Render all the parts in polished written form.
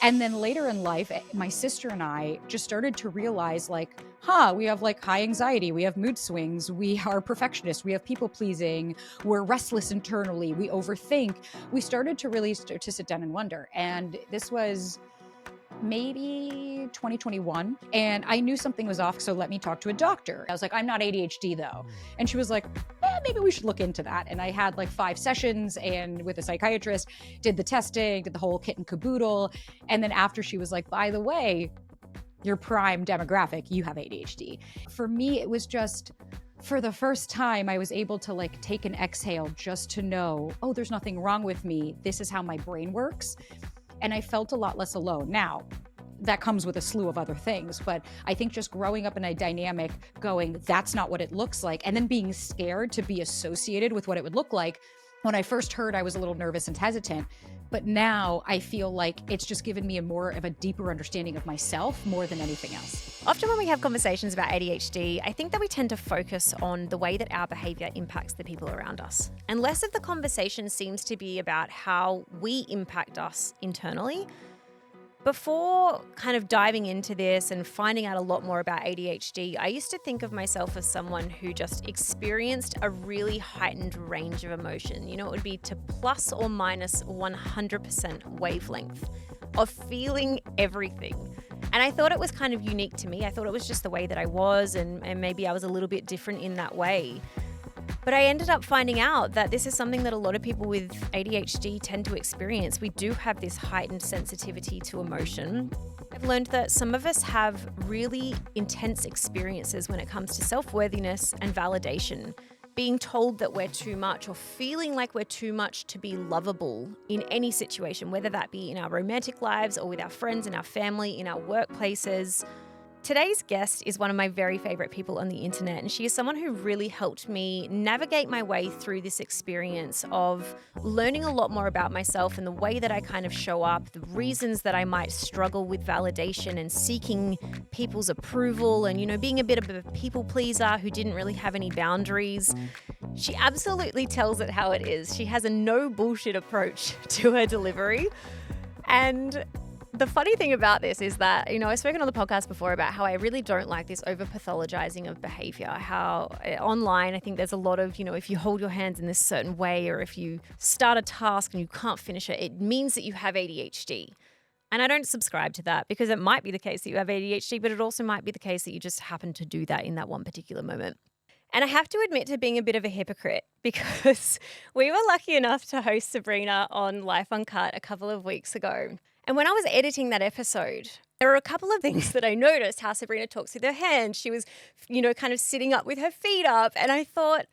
And then later in life, my sister and I just started to realize like, we have like high anxiety, we have mood swings, we are perfectionists, we have people pleasing, we're restless internally, we overthink. We started to really start to sit down and wonder. And this was maybe 2021, and I knew something was off, so let me talk to a doctor. I was like, I'm not ADHD though. And she was like, maybe we should look into that. And I had like 5 sessions and with a psychiatrist, did the testing, did the whole kit and caboodle. And then after, she was like, by the way, your prime demographic, you have ADHD. For me, it was just, for the first time, I was able to like take an exhale just to know, oh, there's nothing wrong with me. This is how my brain works. And I felt a lot less alone. Now, that comes with a slew of other things, but I think just growing up in a dynamic going, that's not what it looks like, and then being scared to be associated with what it would look like. When I first heard, I was a little nervous and hesitant, but now I feel like it's just given me more of a deeper understanding of myself more than anything else. Often when we have conversations about ADHD, I think that we tend to focus on the way that our behavior impacts the people around us. And less of the conversation seems to be about how we impact us internally. Before kind of diving into this and finding out a lot more about ADHD, I used to think of myself as someone who just experienced a really heightened range of emotion. You know, it would be to plus or minus 100% wavelength of feeling everything. And I thought it was kind of unique to me. I thought it was just the way that I was, and maybe I was a little bit different in that way. But I ended up finding out that this is something that a lot of people with ADHD tend to experience. We do have this heightened sensitivity to emotion. I've learned that some of us have really intense experiences when it comes to self-worthiness and validation. Being told that we're too much or feeling like we're too much to be lovable in any situation, whether that be in our romantic lives or with our friends, in our family, in our workplaces. Today's guest is one of my very favorite people on the internet, and she is someone who really helped me navigate my way through this experience of learning a lot more about myself and the way that I kind of show up, the reasons that I might struggle with validation and seeking people's approval and, you know, being a bit of a people pleaser who didn't really have any boundaries. She absolutely tells it how it is. She has a no bullshit approach to her delivery. And the funny thing about this is that, you know, I've spoken on the podcast before about how I really don't like this over pathologizing of behavior. How online, I think there's a lot of, you know, if you hold your hands in this certain way, or if you start a task and you can't finish it, it means that you have ADHD. And I don't subscribe to that, because it might be the case that you have ADHD, but it also might be the case that you just happen to do that in that one particular moment. And I have to admit to being a bit of a hypocrite, because we were lucky enough to host Sabrina on Life Uncut a couple of weeks ago. And when I was editing that episode, there were a couple of things that I noticed, how Sabrina talks with her hands. She was, you know, kind of sitting up with her feet up. And I thought,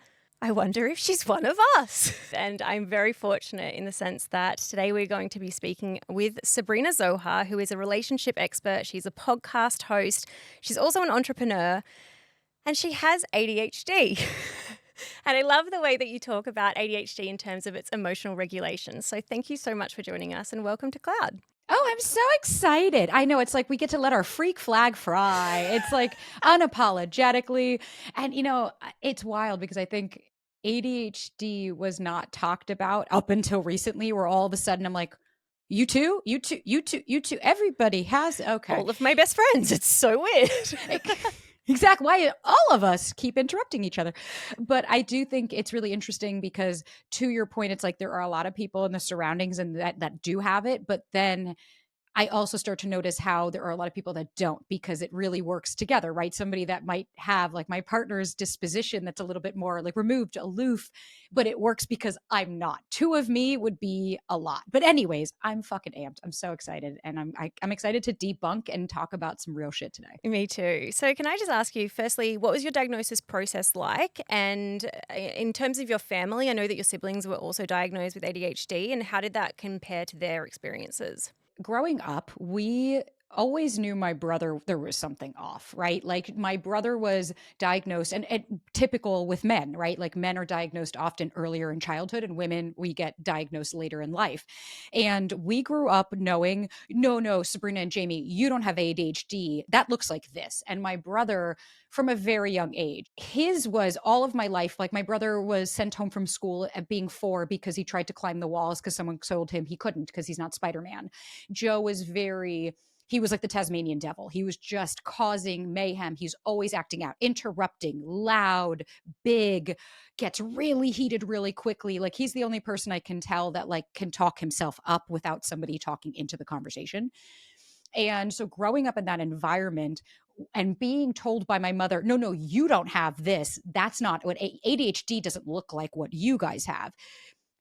I wonder if she's one of us. And I'm very fortunate in the sense that today we're going to be speaking with Sabrina Zohar, who is a relationship expert. She's a podcast host. She's also an entrepreneur, and she has ADHD. And I love the way that you talk about ADHD in terms of its emotional regulation. So thank you so much for joining us, and welcome to Cloud. Oh, I'm so excited. I know, it's like we get to let our freak flag fly. It's like unapologetically. And, you know, it's wild because I think ADHD was not talked about up until recently, where all of a sudden I'm like, you too, everybody has, okay. All of my best friends. It's so weird. Exactly. Why all of us keep interrupting each other. But I do think it's really interesting because, to your point, it's like there are a lot of people in the surroundings and that do have it. But then I also start to notice how there are a lot of people that don't, because it really works together, right? Somebody that might have like my partner's disposition that's a little bit more like removed, aloof, but it works because I'm not. 2 of me would be a lot. But anyways, I'm fucking amped. I'm so excited. And I'm excited to debunk and talk about some real shit today. Me too. So can I just ask you, firstly, what was your diagnosis process like? And in terms of your family, I know that your siblings were also diagnosed with ADHD. And how did that compare to their experiences? Growing up, we always knew my brother, there was something off, right? Like my brother was diagnosed, and typical with men, right? Like men are diagnosed often earlier in childhood, and women, we get diagnosed later in life. And we grew up knowing, no, no, Sabrina and Jamie, you don't have ADHD. That looks like this. And my brother, from a very young age, his was all of my life. Like my brother was sent home from school at being 4 because he tried to climb the walls because someone told him he couldn't because he's not Spider-Man. Joe was very, he was like the Tasmanian devil. He was just causing mayhem. He's always acting out, interrupting, loud, big, gets really heated really quickly. Like he's the only person I can tell that like can talk himself up without somebody talking into the conversation. And so growing up in that environment and being told by my mother, no, no, you don't have this. That's not what ADHD doesn't look like what you guys have.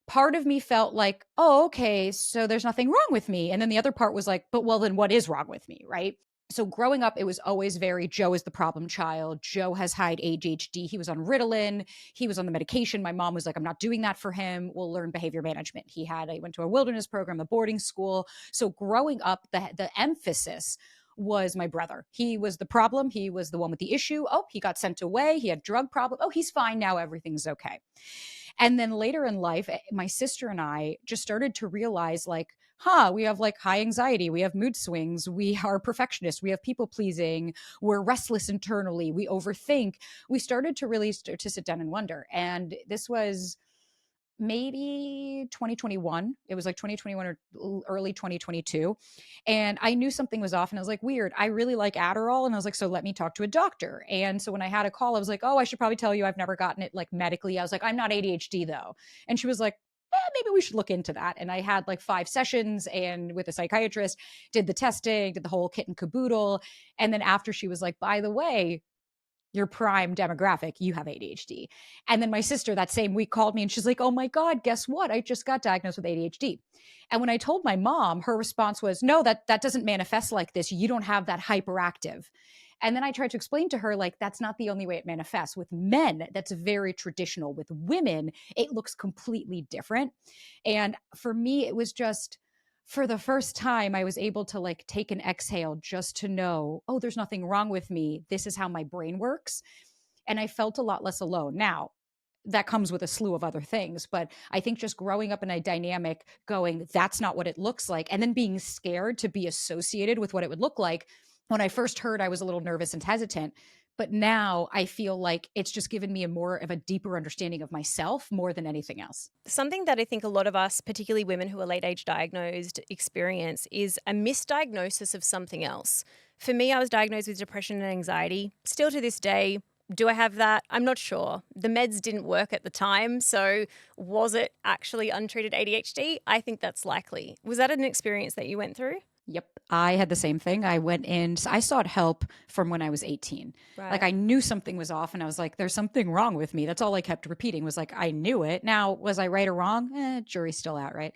Part of me felt like, oh, okay, so there's nothing wrong with me. And then the other part was like, but well, then what is wrong with me? Right. So growing up, it was always very, Joe is the problem child. Joe has high ADHD. He was on Ritalin. He was on the medication. My mom was like, I'm not doing that for him. We'll learn behavior management. I went to a wilderness program, a boarding school. So growing up, the emphasis was my brother. He was the problem. He was the one with the issue. Oh, he got sent away. He had drug problem. Oh, he's fine now. Everything's okay. And then later in life, my sister and I just started to realize like, we have like high anxiety. We have mood swings. We are perfectionists. We have people pleasing. We're restless internally. We overthink. We started to really start to sit down and wonder. And this was maybe 2021. It was like 2021 or early 2022. And I knew something was off and I was like, weird. I really like Adderall. And I was like, so let me talk to a doctor. And so when I had a call, I was like, oh, I should probably tell you I've never gotten it like medically. I was like, I'm not ADHD though. And she was like, maybe we should look into that. And I had like 5 sessions and with a psychiatrist, did the testing, did the whole kit and caboodle. And then after she was like, by the way, your prime demographic, you have ADHD. And then my sister that same week called me and she's like, oh my God, guess what? I just got diagnosed with ADHD. And when I told my mom, her response was, no, that doesn't manifest like this. You don't have that hyperactive. And then I tried to explain to her, like, that's not the only way it manifests. With men, that's very traditional. With women, it looks completely different. And for me, it was just, for the first time, I was able to like take an exhale just to know, oh, there's nothing wrong with me. This is how my brain works. And I felt a lot less alone. Now, that comes with a slew of other things. But I think just growing up in a dynamic going, that's not what it looks like. And then being scared to be associated with what it would look like. When I first heard, I was a little nervous and hesitant. But now I feel like it's just given me a more of a deeper understanding of myself more than anything else. Something that I think a lot of us, particularly women who are late age diagnosed, experience is a misdiagnosis of something else. For me, I was diagnosed with depression and anxiety. Still to this day, do I have that? I'm not sure. The meds didn't work at the time. So was it actually untreated ADHD? I think that's likely. Was that an experience that you went through? Yep. I had the same thing. I went in, I sought help from when I was 18. Right. Like I knew something was off and I was like, there's something wrong with me. That's all I kept repeating was like, I knew it. Now, was I right or wrong? Jury's still out, right?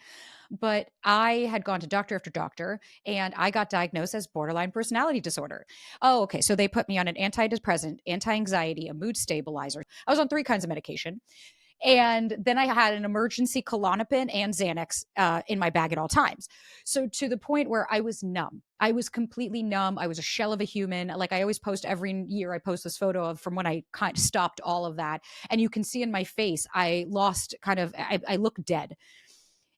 But I had gone to doctor after doctor and I got diagnosed as borderline personality disorder. Oh, okay. So they put me on an antidepressant, anti-anxiety, a mood stabilizer. I was on 3 kinds of medication. And then I had an emergency Klonopin and Xanax in my bag at all times. So to the point where I was numb. I was completely numb. I was a shell of a human. Like I always post every year, I post this photo of from when I kind of stopped all of that. And you can see in my face, I lost I look dead.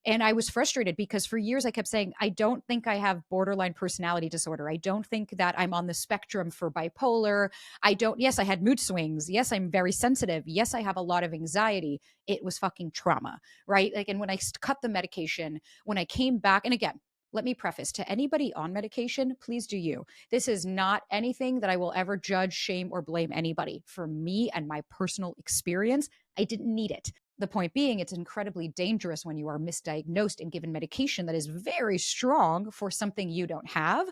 And I was frustrated because for years I kept saying, I don't think I have borderline personality disorder. I don't think that I'm on the spectrum for bipolar. Yes, I had mood swings. Yes, I'm very sensitive. Yes, I have a lot of anxiety. It was fucking trauma, right? Like, and when I cut the medication, when I came back, and again, let me preface to anybody on medication, please do you. This is not anything that I will ever judge, shame, or blame anybody. For me and my personal experience, I didn't need it. The point being, it's incredibly dangerous when you are misdiagnosed and given medication that is very strong for something you don't have.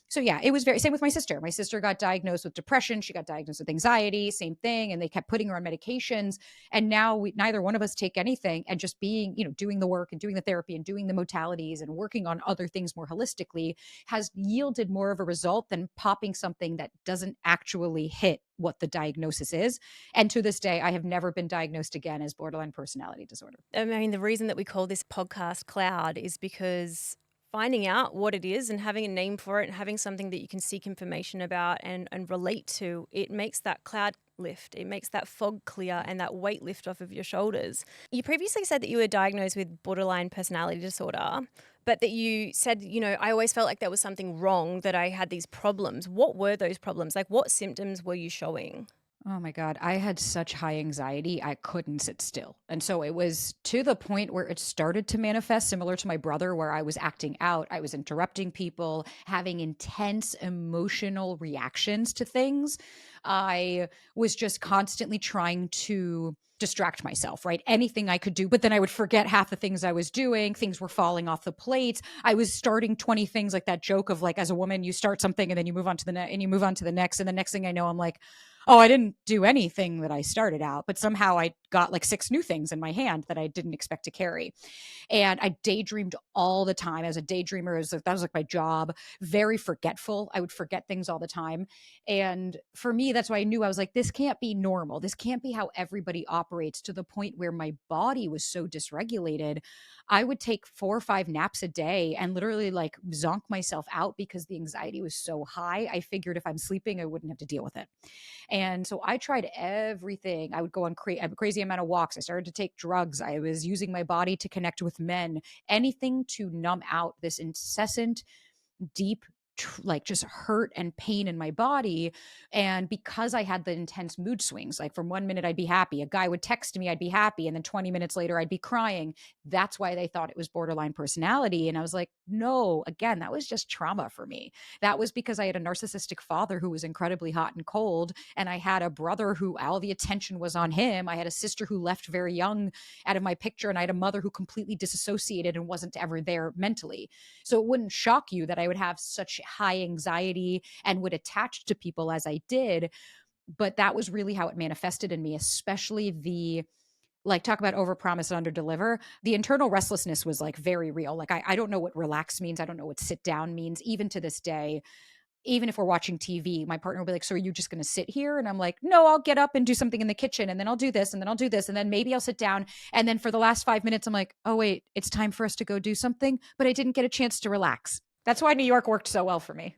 So yeah, it was very same with my sister. My sister got diagnosed with depression. She got diagnosed with anxiety, same thing. And they kept putting her on medications. And now neither one of us take anything, and just being, doing the work and doing the therapy and doing the modalities and working on other things more holistically has yielded more of a result than popping something that doesn't actually hit what the diagnosis is. And to this day, I have never been diagnosed again as borderline personality disorder. I mean, the reason that we call this podcast Cloud is because finding out what it is and having a name for it and having something that you can seek information about and relate to, it makes that cloud lift. It makes that fog clear and that weight lift off of your shoulders. You previously said that you were diagnosed with borderline personality disorder, but that you said, I always felt like there was something wrong, that I had these problems. What were those problems? Like, what symptoms were you showing? Oh my God. I had such high anxiety, I couldn't sit still. And so it was to the point where it started to manifest, similar to my brother, where I was acting out, I was interrupting people, having intense emotional reactions to things. I was just constantly trying to distract myself, right? Anything I could do, but then I would forget half the things I was doing. Things were falling off the plates. I was starting 20 things, like that joke of like, as a woman, you start something and then you move on to the next and you move on to the next. And the next thing I know, I'm like, oh, I didn't do anything that I started out, but somehow I got like 6 new things in my hand that I didn't expect to carry. And I daydreamed all the time. As a daydreamer, that was like my job. Very forgetful. I would forget things all the time. And for me, that's why I knew, I was like, this can't be normal. This can't be how everybody operates, to the point where my body was so dysregulated. I would take 4 or 5 naps a day and literally like zonk myself out because the anxiety was so high. I figured if I'm sleeping, I wouldn't have to deal with it. And so I tried everything. I would go on a crazy amount of walks. I started to take drugs. I was using my body to connect with men, anything to numb out this incessant, deep, like just hurt and pain in my body. And because I had the intense mood swings, like from 1 minute I'd be happy, a guy would text me, I'd be happy, and then 20 minutes later I'd be crying. That's why they thought it was borderline personality. And I was like, no, again, that was just trauma for me. That was because I had a narcissistic father who was incredibly hot and cold, and I had a brother who all the attention was on him. I had a sister who left very young out of my picture, and I had a mother who completely disassociated and wasn't ever there mentally. So it wouldn't shock you that I would have such high anxiety and would attach to people as I did. But that was really how it manifested in me, especially the, like, talk about overpromise and underdeliver. The internal restlessness was like very real. Like, I don't know what relax means. I don't know what sit down means. Even to this day, even if we're watching TV, my partner will be like, so are you just going to sit here? And I'm like, no, I'll get up and do something in the kitchen, and then I'll do this, and then I'll do this, and then maybe I'll sit down. And then for the last 5 minutes, I'm like, oh, wait, it's time for us to go do something. But I didn't get a chance to relax. That's why New York worked so well for me.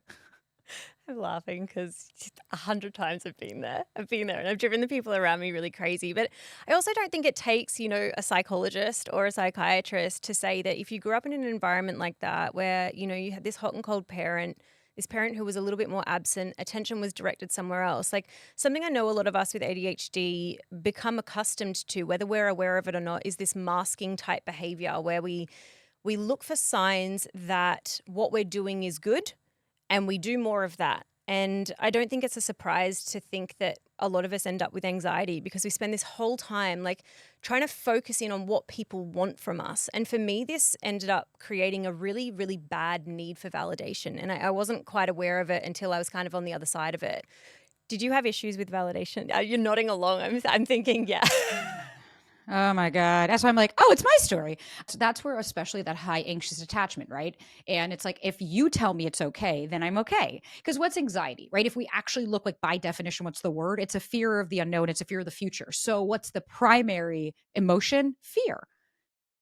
I'm laughing because 100 times I've been there. And I've driven the people around me really crazy. But I also don't think it takes, a psychologist or a psychiatrist to say that if you grew up in an environment like that, where, you had this hot and cold parent, this parent who was a little bit more absent, attention was directed somewhere else. Like, something I know a lot of us with ADHD become accustomed to, whether we're aware of it or not, is this masking type behavior where we look for signs that what we're doing is good, and we do more of that. And I don't think it's a surprise to think that a lot of us end up with anxiety because we spend this whole time like trying to focus in on what people want from us. And for me, this ended up creating a really, really bad need for validation. And I wasn't quite aware of it until I was kind of on the other side of it. Did you have issues with validation? You're nodding along. I'm thinking, yeah. Oh my God. That's why I'm like, oh, it's my story. So that's where, especially that high anxious attachment, right? And it's like, if you tell me it's okay, then I'm okay. Because what's anxiety, right? If we actually look, like, by definition, what's the word? It's a fear of the unknown. It's a fear of the future. So what's the primary emotion? Fear.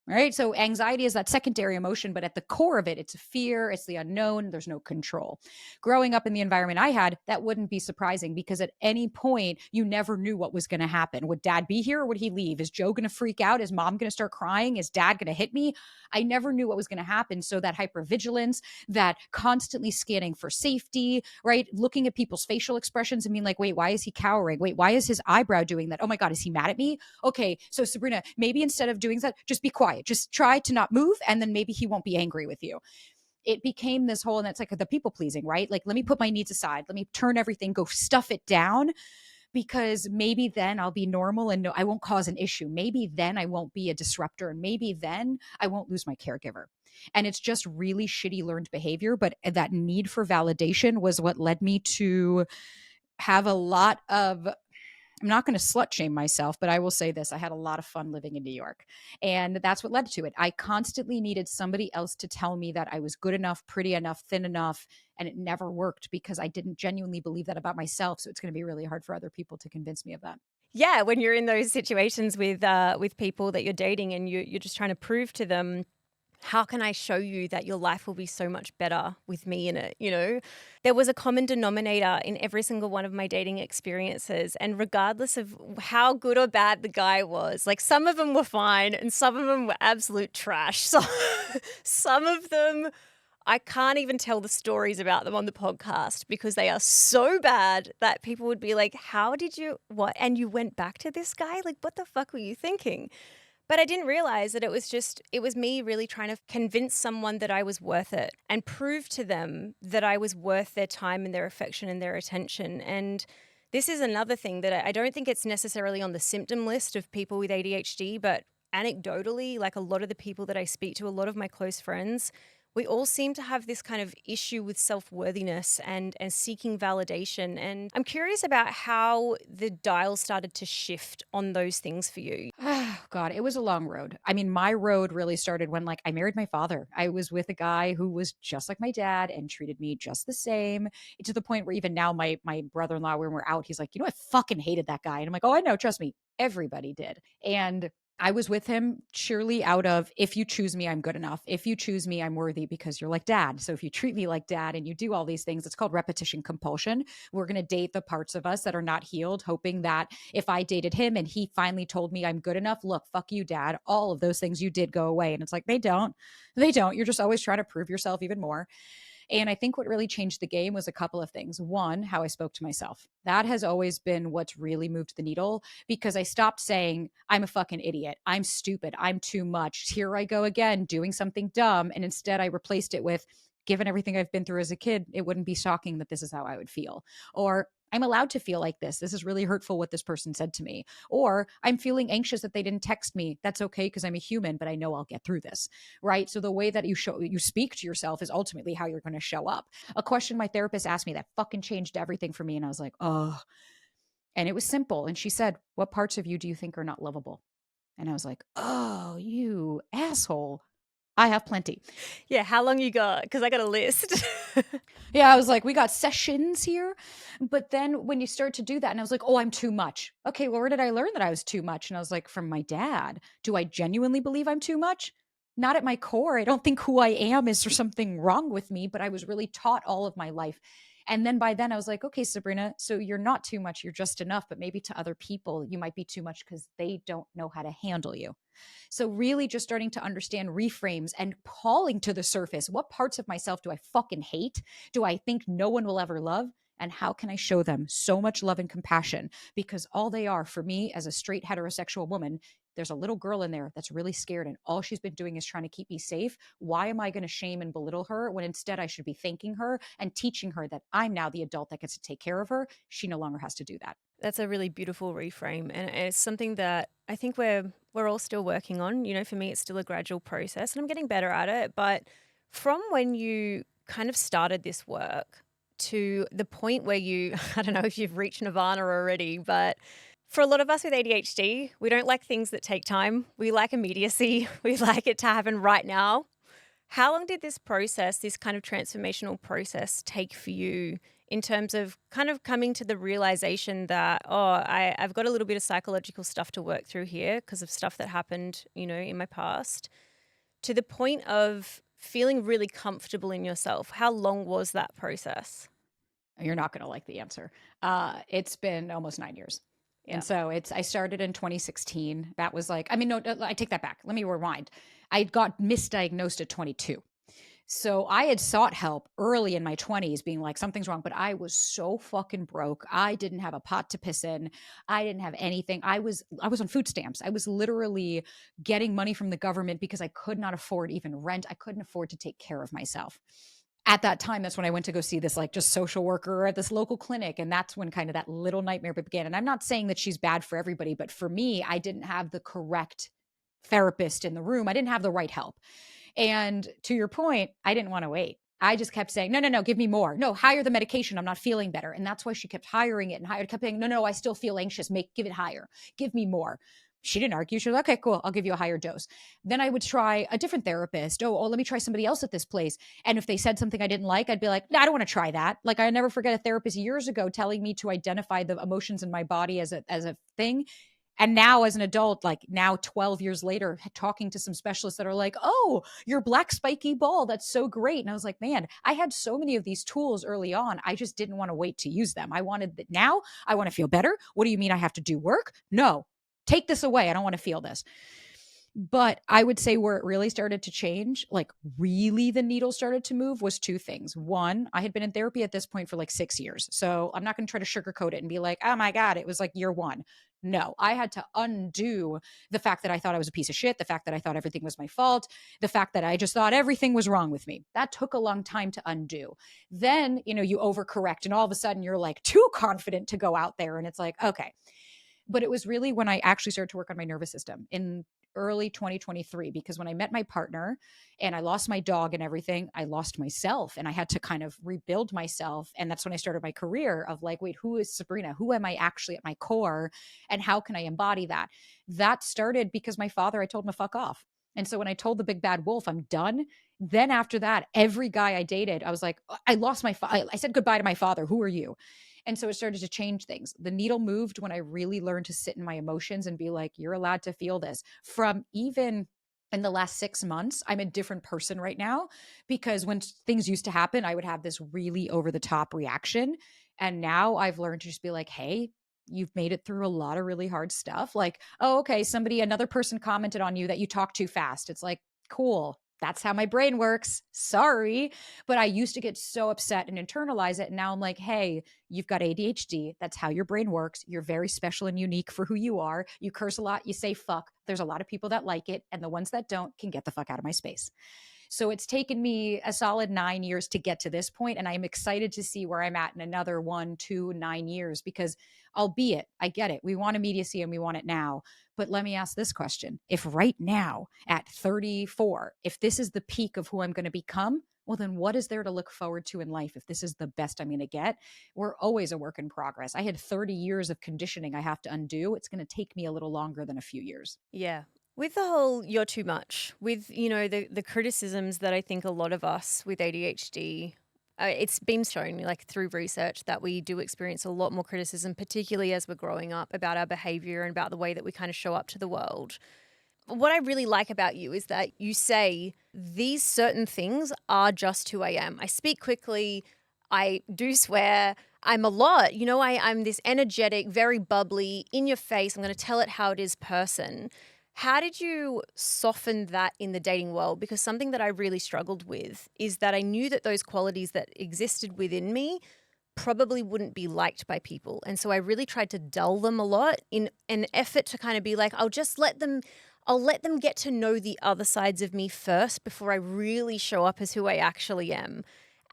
Right. So anxiety is that secondary emotion, but at the core of it, it's a fear, it's the unknown, there's no control. Growing up in the environment I had, that wouldn't be surprising because at any point, you never knew what was going to happen. Would dad be here or would he leave? Is Joe going to freak out? Is mom going to start crying? Is dad going to hit me? I never knew what was going to happen. So that hypervigilance, that constantly scanning for safety, right? Looking at people's facial expressions and being like, wait, why is he cowering? Wait, why is his eyebrow doing that? Oh my God, is he mad at me? Okay, so Sabrina, maybe instead of doing that, just be quiet. Just try to not move, and then maybe he won't be angry with you. It became this whole, and that's like the people pleasing, right? Like, let me put my needs aside. Let me turn everything, go stuff it down, because maybe then I'll be normal and no, I won't cause an issue. Maybe then I won't be a disruptor, and maybe then I won't lose my caregiver. And it's just really shitty learned behavior. But that need for validation was what led me to have a lot of, I'm not going to slut shame myself, but I will say this. I had a lot of fun living in New York. And that's what led to it. I constantly needed somebody else to tell me that I was good enough, pretty enough, thin enough. And it never worked because I didn't genuinely believe that about myself. So it's going to be really hard for other people to convince me of that. Yeah, when you're in those situations with people that you're dating and you're just trying to prove to them How can I show you that your life will be so much better with me in it? You know, there was a common denominator in every single one of my dating experiences. And regardless of how good or bad the guy was, like some of them were fine and some of them were absolute trash. So some of them, I can't even tell the stories about them on the podcast because they are so bad that people would be like, how did you, what? And you went back to this guy? Like, what the fuck were you thinking? But I didn't realize that it was me really trying to convince someone that I was worth it and prove to them that I was worth their time and their affection and their attention. And this is another thing that I don't think it's necessarily on the symptom list of people with ADHD, but anecdotally, like a lot of the people that I speak to, a lot of my close friends, we all seem to have this kind of issue with self-worthiness and seeking validation. And I'm curious about how the dial started to shift on those things for you. Oh, God, it was a long road. I mean, my road really started when I married my father. I was with a guy who was just like my dad and treated me just the same, to the point where even now my brother-in-law, when we're out, he's like, I fucking hated that guy. And I'm like, oh, I know, trust me, everybody did. And I was with him surely out of, if you choose me, I'm good enough. If you choose me, I'm worthy because you're like dad. So if you treat me like dad and you do all these things, it's called repetition compulsion. We're going to date the parts of us that are not healed, hoping that if I dated him and he finally told me I'm good enough, look, fuck you, dad, all of those things you did go away. And it's like, they don't. You're just always trying to prove yourself even more. And I think what really changed the game was a couple of things. One, how I spoke to myself. That has always been what's really moved the needle, because I stopped saying, I'm a fucking idiot. I'm stupid. I'm too much. Here I go again, doing something dumb. And instead I replaced it with, given everything I've been through as a kid, it wouldn't be shocking that this is how I would feel. Or I'm allowed to feel like this. This is really hurtful what this person said to me. Or I'm feeling anxious that they didn't text me. That's okay because I'm a human, but I know I'll get through this. Right? So the way that you speak to yourself is ultimately how you're going to show up. A question my therapist asked me that fucking changed everything for me, and I was like, "Oh." And it was simple. And she said, "What parts of you do you think are not lovable?" And I was like, "Oh, you asshole. I have plenty." Yeah, how long you got? Because I got a list. Yeah, I was like, we got sessions here. But then when you start to do that, and I was like, oh, I'm too much. Okay, well, where did I learn that I was too much? And I was like, from my dad. Do I genuinely believe I'm too much? Not at my core. I don't think who I am is there something wrong with me, but I was really taught all of my life. And then by then I was like, okay, Sabrina, so you're not too much. You're just enough. But maybe to other people, you might be too much because they don't know how to handle you. So really just starting to understand reframes and calling to the surface, what parts of myself do I fucking hate? Do I think no one will ever love? And how can I show them so much love and compassion? Because all they are for me as a straight heterosexual woman, there's a little girl in there that's really scared and all she's been doing is trying to keep me safe. Why am I going to shame and belittle her when instead I should be thanking her and teaching her that I'm now the adult that gets to take care of her? She no longer has to do that. That's a really beautiful reframe, and it's something that I think we're all still working on. You know, for me, it's still a gradual process, and I'm getting better at it. But from when you kind of started this work to the point where you, I don't know if you've reached nirvana already, but for a lot of us with ADHD, we don't like things that take time. We like immediacy. We like it to happen right now. How long did this process, this kind of transformational process, take for you in terms of kind of coming to the realization that, I've got a little bit of psychological stuff to work through here because of stuff that happened, you know, in my past, to the point of feeling really comfortable in yourself? How long was that process? You're not going to like the answer. It's been almost 9 years. Yeah. And so I started in 2016. That was like, I mean, no, I take that back. Let me rewind. I got misdiagnosed at 22. So I had sought help early in my 20s, being like, something's wrong, but I was so fucking broke. I didn't have a pot to piss in. I didn't have anything. I was on food stamps. I was literally getting money from the government because I could not afford even rent. I couldn't afford to take care of myself. At that time, that's when I went to go see this like just social worker at this local clinic. And that's when kind of that little nightmare began. And I'm not saying that she's bad for everybody, but for me, I didn't have the correct therapist in the room. I didn't have the right help. And to your point, I didn't want to wait. I just kept saying, no, give me more. No, hire the medication. I'm not feeling better. And that's why she kept hiring it and kept saying, no, I still feel anxious. Give it higher. Give me more. She didn't argue. She was like, okay, cool. I'll give you a higher dose. Then I would try a different therapist. Oh, let me try somebody else at this place. And if they said something I didn't like, I'd be like, no, I don't want to try that. Like I never forget a therapist years ago telling me to identify the emotions in my body as a thing. And now as an adult, like now 12 years later, talking to some specialists that are like, oh, your black spiky ball, that's so great. And I was like, man, I had so many of these tools early on. I just didn't want to wait to use them. I wanted that now. I want to feel better. What do you mean I have to do work? No, take this away. I don't want to feel this. But I would say where it really started to change, like really the needle started to move, was two things. One, I had been in therapy at this point for like 6 years. So I'm not going to try to sugarcoat it and be like, oh my God, it was like year one. No, I had to undo the fact that I thought I was a piece of shit, the fact that I thought everything was my fault, the fact that I just thought everything was wrong with me. That took a long time to undo. Then, you overcorrect and all of a sudden you're like too confident to go out there. And it's like, okay. But it was really when I actually started to work on my nervous system in early 2023, because when I met my partner and I lost my dog and everything, I lost myself and I had to kind of rebuild myself. And that's when I started my career of like, wait, who is Sabrina? Who am I actually at my core? And how can I embody that? That started because my father, I told him to fuck off. And so when I told the big bad wolf, I'm done. Then after that, every guy I dated, I was like, I lost my, I said goodbye to my father. Who are you? And so it started to change things. The needle moved when I really learned to sit in my emotions and be like, you're allowed to feel this. From even in the last 6 months, I'm a different person right now, because when things used to happen, I would have this really over the top reaction. And now I've learned to just be like, hey, you've made it through a lot of really hard stuff. Like, oh, okay, another person commented on you that you talk too fast. It's like, cool. That's how my brain works. Sorry. But I used to get so upset and internalize it. And now I'm like, hey, you've got ADHD. That's how your brain works. You're very special and unique for who you are. You curse a lot. You say fuck. There's a lot of people that like it. And the ones that don't can get the fuck out of my space. So it's taken me a solid 9 years to get to this point, and I'm excited to see where I'm at in another 1, 2, 9 years, because albeit I get it. We want immediacy and we want it now. But let me ask this question. If right now at 34, if this is the peak of who I'm going to become, well, then what is there to look forward to in life if this is the best I'm going to get? We're always a work in progress. I had 30 years of conditioning I have to undo. It's going to take me a little longer than a few years. Yeah. With the whole you're too much, with, the criticisms that I think a lot of us with ADHD, it's been shown like through research that we do experience a lot more criticism, particularly as we're growing up, about our behavior and about the way that we kind of show up to the world. What I really like about you is that you say these certain things are just who I am. I speak quickly. I do swear. I'm a lot. I'm this energetic, very bubbly, in your face. I'm going to tell it how it is person. How did you soften that in the dating world? Because something that I really struggled with is that I knew that those qualities that existed within me probably wouldn't be liked by people. And so I really tried to dull them a lot in an effort to kind of be like, I'll let them get to know the other sides of me first before I really show up as who I actually am.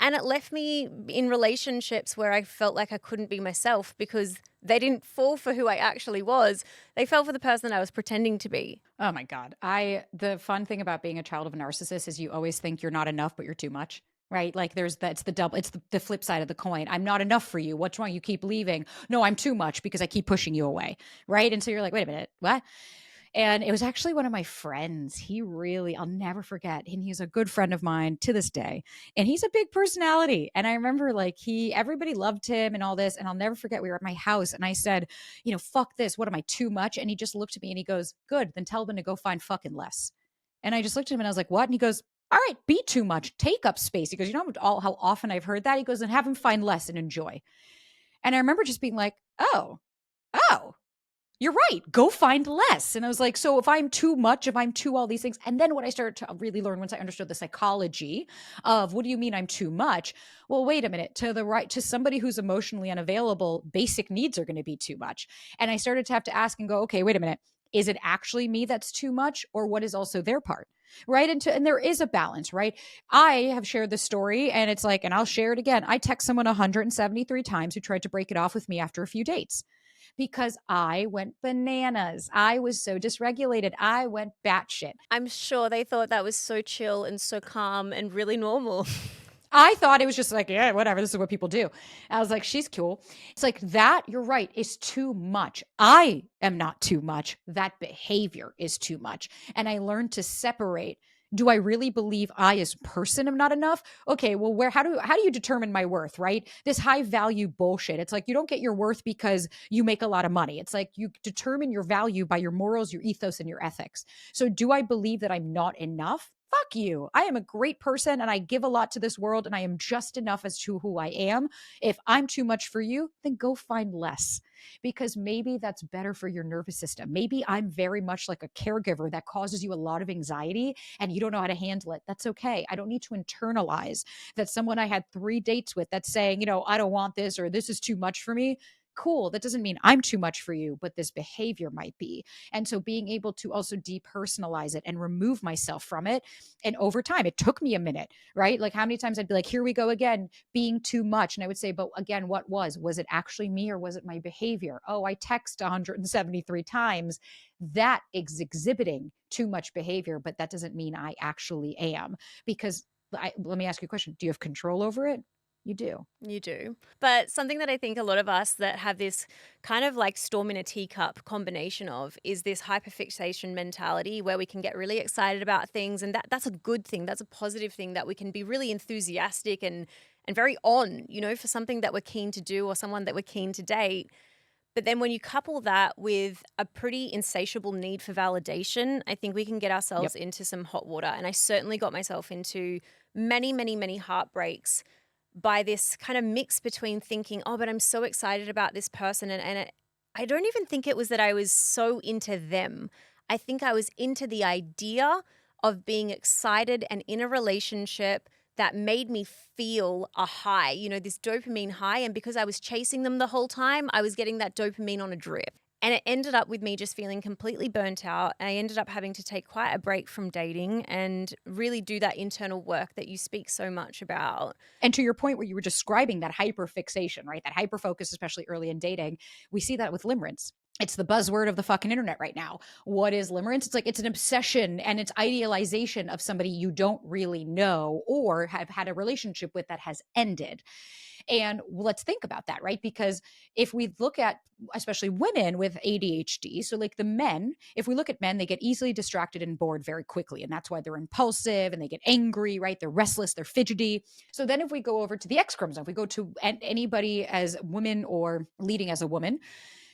And it left me in relationships where I felt like I couldn't be myself because they didn't fall for who I actually was. They fell for the person I was pretending to be. Oh my God. The fun thing about being a child of a narcissist is you always think you're not enough, but you're too much. Right? Like it's the flip side of the coin. I'm not enough for you. What's wrong? You keep leaving. No, I'm too much because I keep pushing you away. Right? And so you're like, wait a minute, what? And it was actually one of my friends. I'll never forget. And he's a good friend of mine to this day. And he's a big personality. And I remember everybody loved him and all this. And I'll never forget, we were at my house and I said, fuck this. What am I, too much? And he just looked at me and he goes, good, then tell them to go find fucking less. And I just looked at him and I was like, what? And he goes, all right, be too much, take up space. He goes, how often I've heard that? He goes, and have him find less and enjoy. And I remember just being like, oh, you're right. Go find less. And I was like, so if I'm too much, if I'm too all these things. And then what I started to really learn once I understood the psychology of what do you mean I'm too much? Well, wait a minute. To somebody who's emotionally unavailable, basic needs are going to be too much. And I started to have to ask and go, okay, wait a minute. Is it actually me that's too much, or what is also their part? Right. And there is a balance, right? I have shared this story and it's like, and I'll share it again. I text someone 173 times who tried to break it off with me after a few dates because I went bananas. I was so dysregulated. I went batshit. I'm sure they thought that was so chill and so calm and really normal. I thought it was just like, yeah, whatever. This is what people do. I was like, she's cool. It's like that, you're right, is too much. I am not too much. That behavior is too much. And I learned to separate Do I really believe I as a person am not enough? Okay, well, how do you determine my worth, right? This high value bullshit. It's like you don't get your worth because you make a lot of money. It's like you determine your value by your morals, your ethos, and your ethics. So do I believe that I'm not enough? Fuck you. I am a great person and I give a lot to this world and I am just enough as to who I am. If I'm too much for you, then go find less, because maybe that's better for your nervous system. Maybe I'm very much like a caregiver that causes you a lot of anxiety and you don't know how to handle it. That's okay. I don't need to internalize that someone I had 3 dates with that's saying, I don't want this or this is too much for me. Cool. That doesn't mean I'm too much for you, but this behavior might be. And so being able to also depersonalize it and remove myself from it. And over time, it took me a minute, right? Like how many times I'd be like, here we go again, being too much. And I would say, but again, what was it actually me or was it my behavior? Oh, I text 173 times. That is exhibiting too much behavior, but that doesn't mean I actually am. Because let me ask you a question. Do you have control over it? You do. You do. But something that I think a lot of us that have this kind of like storm in a teacup combination of is this hyperfixation mentality where we can get really excited about things. And that's a good thing. That's a positive thing, that we can be really enthusiastic and very on, for something that we're keen to do or someone that we're keen to date. But then when you couple that with a pretty insatiable need for validation, I think we can get Yep. ourselves into some hot water. And I certainly got myself into many, many, many heartbreaks by this kind of mix between thinking, oh, but I'm so excited about this person. I don't even think it was that I was so into them. I think I was into the idea of being excited and in a relationship that made me feel a high, this dopamine high. And because I was chasing them the whole time, I was getting that dopamine on a drip. And it ended up with me just feeling completely burnt out. I ended up having to take quite a break from dating and really do that internal work that you speak so much about. And to your point where you were describing that hyperfixation, right? That hyperfocus, especially early in dating, we see that with limerence. It's the buzzword of the fucking internet right now. What is limerence? It's like it's an obsession and it's idealization of somebody you don't really know or have had a relationship with that has ended. And let's think about that, right? Because if we look at especially women with ADHD, so like the men, if we look at men, they get easily distracted and bored very quickly. And that's why they're impulsive and they get angry, right? They're restless, they're fidgety. So then if we go over to the X chromosome, if we go to anybody as women or leading as a woman,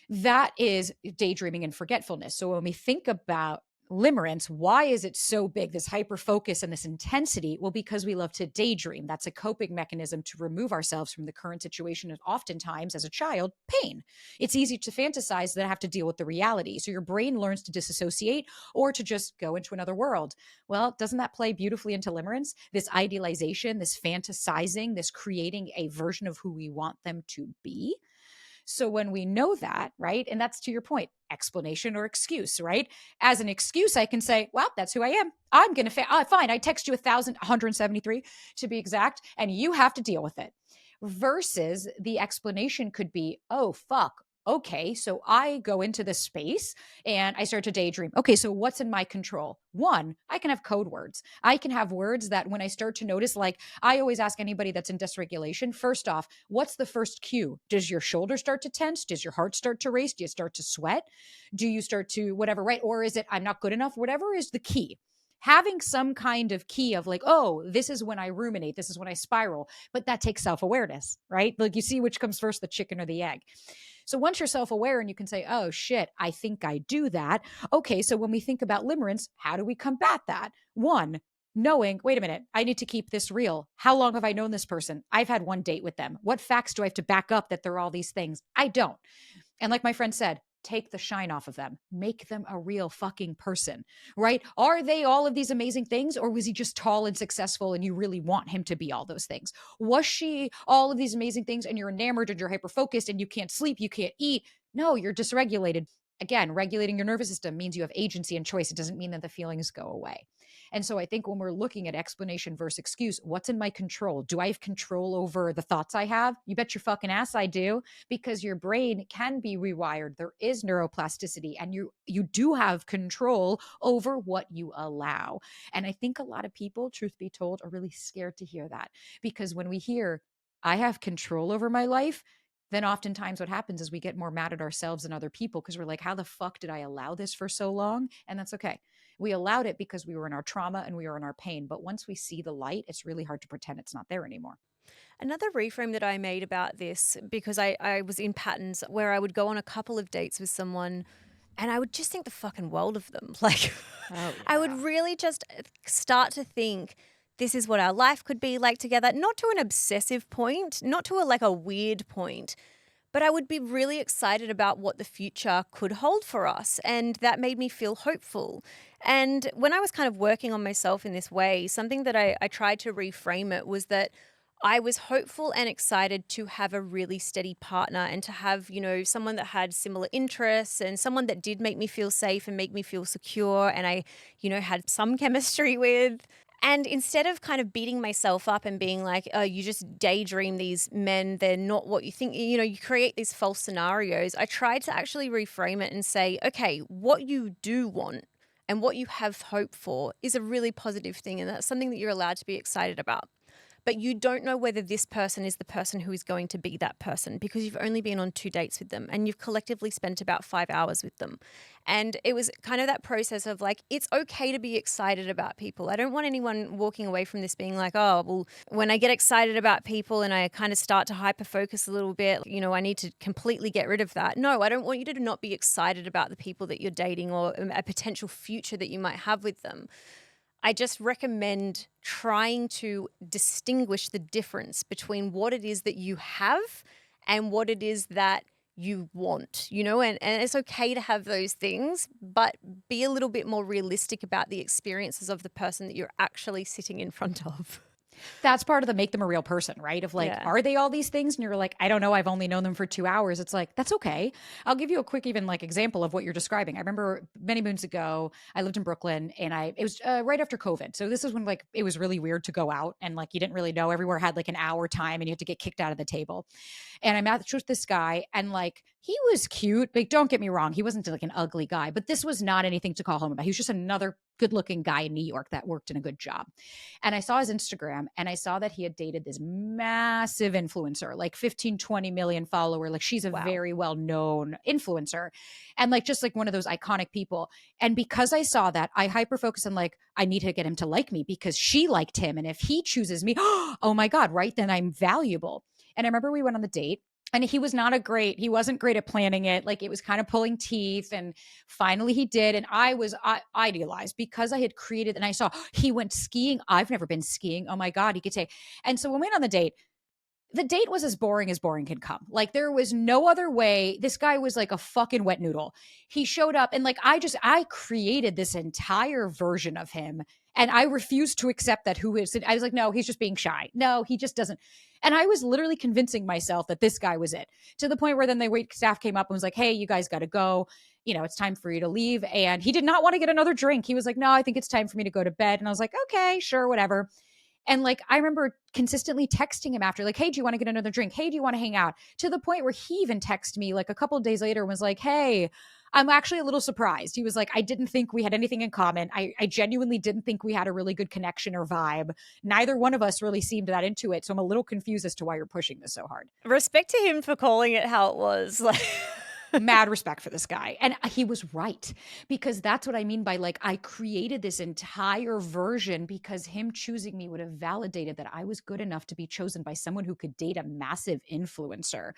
that is daydreaming and forgetfulness. So when we think about limerence, why is it so big, this hyper focus and this intensity? Well, because we love to daydream. That's a coping mechanism to remove ourselves from the current situation, and oftentimes as a child, pain. It's easy to fantasize that I have to deal with the reality. So your brain learns to disassociate or to just go into another world. Well, doesn't that play beautifully into limerence? This idealization, this fantasizing, this creating a version of who we want them to be. So when we know that, right? And that's to your point, explanation or excuse, right? As an excuse, I can say, well, that's who I am. I'm going to, fine. I text you 1,173 to be exact, and you have to deal with it. Versus the explanation could be, oh, fuck. Okay, so I go into this space and I start to daydream. Okay, so what's in my control? One, I can have code words. I can have words that when I start to notice, like I always ask anybody that's in dysregulation, first off, what's the first cue? Does your shoulder start to tense? Does your heart start to race? Do you start to sweat? Do you start to whatever, right? Or is it I'm not good enough? Whatever is the key. Having some kind of key of like, oh, this is when I ruminate, this is when I spiral, but that takes self awareness, right? Like you see which comes first, the chicken or the egg. So once you're self aware and you can say, oh shit, I think I do that. Okay, so when we think about limerence, how do we combat that? One, knowing, wait a minute, I need to keep this real. How long have I known this person? I've had one date with them. What facts do I have to back up that they're all these things? I don't. And like my friend said, take the shine off of them, make them a real fucking person, right? Are they all of these amazing things, or was he just tall and successful and you really want him to be all those things? Was she all of these amazing things and you're enamored and you're hyper focused and you can't sleep, you can't eat? No, you're dysregulated. Again, regulating your nervous system means you have agency and choice. It doesn't mean that the feelings go away. And so I think when we're looking at explanation versus excuse, what's in my control? Do I have control over the thoughts I have? You bet your fucking ass I do, because your brain can be rewired. There is neuroplasticity and you do have control over what you allow. And I think a lot of people, truth be told, are really scared to hear that, because when we hear I have control over my life, then oftentimes what happens is we get more mad at ourselves and other people because we're like, how the fuck did I allow this for so long? And that's okay. We allowed it because we were in our trauma and we were in our pain. But once we see the light, it's really hard to pretend it's not there anymore. Another reframe that I made about this, because I was in patterns where I would go on a couple of dates with someone and I would just think the fucking world of them. Like, Oh, I would yeah. really just start to think this is what our life could be like together, not to an obsessive point, not to a weird point, but I would be really excited about what the future could hold for us. And that made me feel hopeful. And when I was kind of working on myself in this way, something that I tried to reframe it was that I was hopeful and excited to have a really steady partner and to have, someone that had similar interests and someone that did make me feel safe and make me feel secure and I, had some chemistry with. And instead of kind of beating myself up and being like, oh, you just daydream these men, they're not what you think, you create these false scenarios, I tried to actually reframe it and say, okay, what you do want and what you have hope for is a really positive thing. And that's something that you're allowed to be excited about. But you don't know whether this person is the person who is going to be that person because you've only been on 2 dates with them and you've collectively spent about 5 hours with them. And it was kind of that process of like, it's okay to be excited about people. I don't want anyone walking away from this being like, oh, well, when I get excited about people and I kind of start to hyper focus a little bit, I need to completely get rid of that. No, I don't want you to not be excited about the people that you're dating or a potential future that you might have with them. I just recommend trying to distinguish the difference between what it is that you have and what it is that you want, and it's okay to have those things, but be a little bit more realistic about the experiences of the person that you're actually sitting in front of. That's part of the make them a real person, right? Of like, Yeah. are they all these things? And you're like, I don't know. I've only known them for 2 hours. It's like, that's okay. I'll give you a quick, even like example of what you're describing. I remember many moons ago, I lived in Brooklyn and it was right after COVID. So this is when like, it was really weird to go out and like, you didn't really know, everywhere had like an hour time and you had to get kicked out of the table. And I matched with this guy and like, he was cute. Like, don't get me wrong. He wasn't like an ugly guy, but this was not anything to call home about. He was just another good looking guy in New York that worked in a good job. And I saw his Instagram and I saw that he had dated this massive influencer, like 15, 20 million follower. Like she's a Wow. very well-known influencer and like, just like one of those iconic people. And because I saw that, I hyper focused on like, I need to get him to like me because she liked him. And if he chooses me, oh my God, right. Then I'm valuable. And I remember we went on the date and he wasn't great at planning it. Like it was kind of pulling teeth and finally he did. And I was idealized because I had created and I saw he went skiing. I've never been skiing. Oh my God, he could say. And so when we went on the date was as boring can come. Like there was no other way. This guy was like a fucking wet noodle. He showed up and like, I created this entire version of him and I refused to accept that I was like, no, he's just being shy. No, he just doesn't. And I was literally convincing myself that this guy was it to the point where then the wait staff came up and was like, hey, you guys got to go. It's time for you to leave. And he did not want to get another drink. He was like, no, I think it's time for me to go to bed. And I was like, okay, sure, whatever. And like, I remember consistently texting him after, like, hey, do you want to get another drink? Hey, do you want to hang out? To the point where he even texted me like a couple of days later and was like, hey, I'm actually a little surprised. He was like, I didn't think we had anything in common. I genuinely didn't think we had a really good connection or vibe. Neither one of us really seemed that into it. So I'm a little confused as to why you're pushing this so hard. Respect to him for calling it how it was. Like, Mad respect for this guy. And he was right because that's what I mean by like, I created this entire version because him choosing me would have validated that I was good enough to be chosen by someone who could date a massive influencer.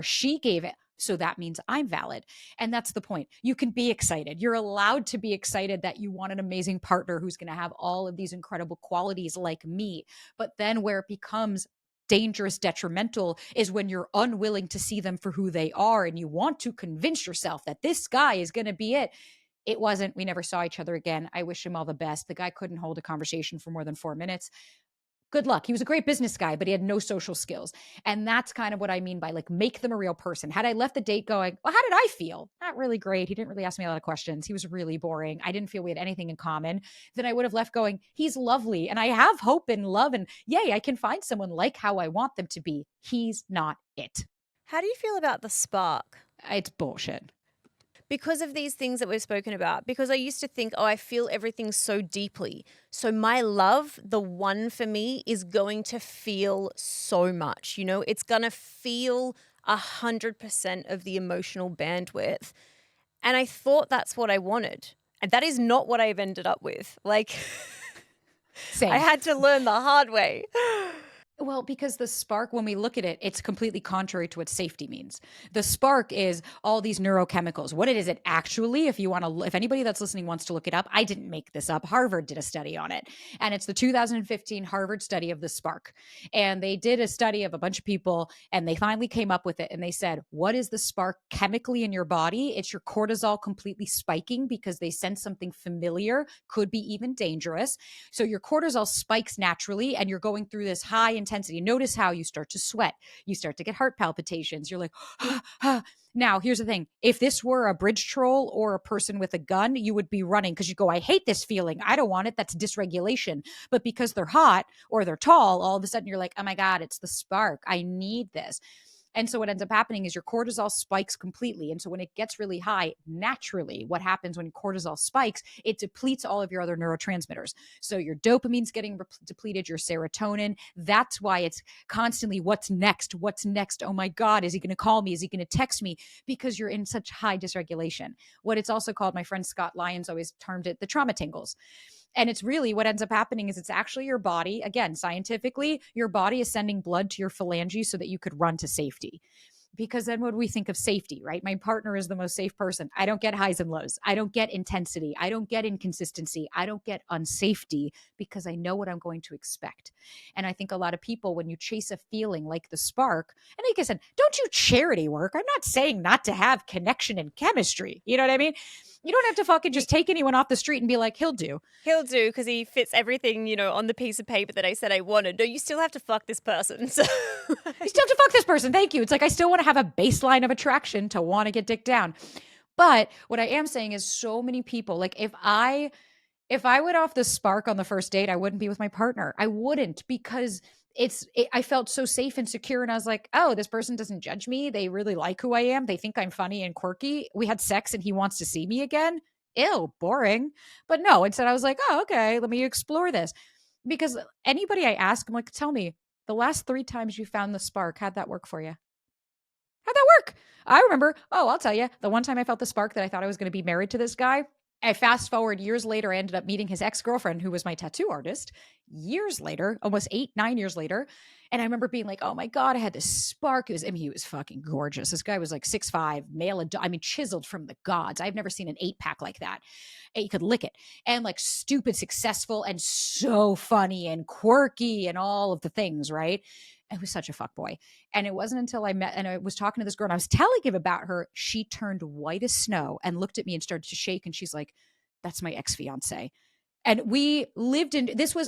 She gave it. So that means I'm valid. And that's the point. You can be excited. You're allowed to be excited that you want an amazing partner who's going to have all of these incredible qualities like me. But then where it becomes dangerous, detrimental is when you're unwilling to see them for who they are and you want to convince yourself that this guy is going to be it. It wasn't. We never saw each other again. I wish him all the best. The guy couldn't hold a conversation for more than 4 minutes. Good luck. He was a great business guy, but he had no social skills. And that's kind of what I mean by like, make them a real person. Had I left the date going, well, how did I feel? Not really great. He didn't really ask me a lot of questions. He was really boring. I didn't feel we had anything in common. Then I would have left going, he's lovely. And I have hope and love. And yay, I can find someone like how I want them to be. He's not it. how do you feel about the spark? It's bullshit. Because of these things that we've spoken about, because I used to think, oh, I feel everything so deeply. So my love, the one for me, is going to feel so much, it's going to feel 100% of the emotional bandwidth. And I thought that's what I wanted. And that is not what I've ended up with. Like, I Same. had to learn the hard way. Well, because the spark, when we look at it, it's completely contrary to what safety means. The spark is all these neurochemicals. What is it actually? If you want to, if anybody that's listening wants to look it up, I didn't make this up. Harvard did a study on it, and it's the 2015 Harvard study of the spark. And they did a study of a bunch of people, and they finally came up with it. And they said, "What is the spark chemically in your body? It's your cortisol completely spiking because they sense something familiar, could be even dangerous. So your cortisol spikes naturally, and you're going through this high intensity. Notice how you start to sweat. You start to get heart palpitations. You're like, ah, ah. Now, here's the thing. If this were a bridge troll or a person with a gun, you would be running because you go, I hate this feeling. I don't want it. That's dysregulation. But because they're hot or they're tall, all of a sudden you're like, oh my God, it's the spark. I need this. And so what ends up happening is your cortisol spikes completely. And so when it gets really high, naturally, what happens when cortisol spikes, it depletes all of your other neurotransmitters. So your dopamine's getting depleted, your serotonin. That's why it's constantly, what's next? What's next? Oh my God, is he going to call me? Is he going to text me? Because you're in such high dysregulation. What it's also called, my friend Scott Lyons always termed it the trauma tingles. And it's really what ends up happening is it's actually your body. Again, scientifically, your body is sending blood to your phalanges so that you could run to safety. Because then what do we think of safety, right? My partner is the most safe person. I don't get highs and lows. I don't get intensity. I don't get inconsistency. I don't get unsafety because I know what I'm going to expect. And I think a lot of people, when you chase a feeling like the spark, and like I said, don't do charity work. I'm not saying not to have connection and chemistry. You know what I mean? You don't have to fucking just take anyone off the street and be like, he'll do. He'll do because he fits everything, on the piece of paper that I said I wanted. No, you still have to fuck this person. So You still have to fuck this person. Thank you. It's like I still want to have a baseline of attraction to want to get dick down. But what I am saying is so many people, like if I went off the spark on the first date, I wouldn't be with my partner. I wouldn't because I felt so safe and secure. And I was like, oh, this person doesn't judge me. They really like who I am. They think I'm funny and quirky. We had sex and he wants to see me again. Ew, boring. But no, instead I was like, oh, okay, let me explore this. Because anybody I ask, I'm like, tell me, the last 3 times you found the spark, how'd that work for you? How'd that work? I remember, I'll tell you, the one time I felt the spark that I thought I was going to be married to this guy. I fast forward years later, I ended up meeting his ex-girlfriend, who was my tattoo artist, years later, almost 8-9 years later. And I remember being like, oh my God, I had this spark. He was fucking gorgeous. This guy was like 6'5", male, chiseled from the gods. I've never seen an 8-pack like that. And you could lick it. And like stupid, successful, and so funny and quirky and all of the things, right? I was such a fuck boy. And it wasn't until I met and I was talking to this girl and I was telling him about her. She turned white as snow and looked at me and started to shake. And she's like, that's my ex-fiance. And we lived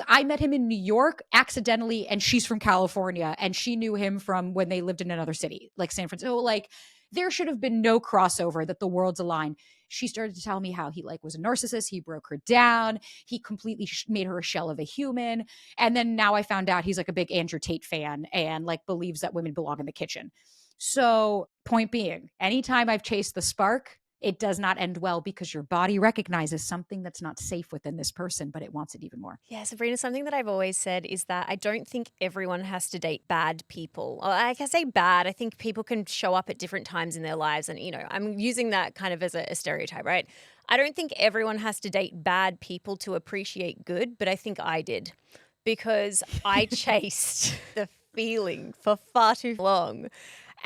I met him in New York accidentally. And she's from California. And she knew him from when they lived in another city, like San Francisco. Like there should have been no crossover, that the worlds aligned. She started to tell me how he was a narcissist. He broke her down. He completely made her a shell of a human. And then now I found out he's like a big Andrew Tate fan and like believes that women belong in the kitchen. So point being, anytime I've chased the spark, it does not end well because your body recognizes something that's not safe within this person, but it wants it even more. yeah, Sabrina, something that I've always said is that I don't think everyone has to date bad people. Or I can say bad. I think people can show up at different times in their lives. And, I'm using that kind of as a stereotype, right? I don't think everyone has to date bad people to appreciate good, but I think I did because I chased the feeling for far too long.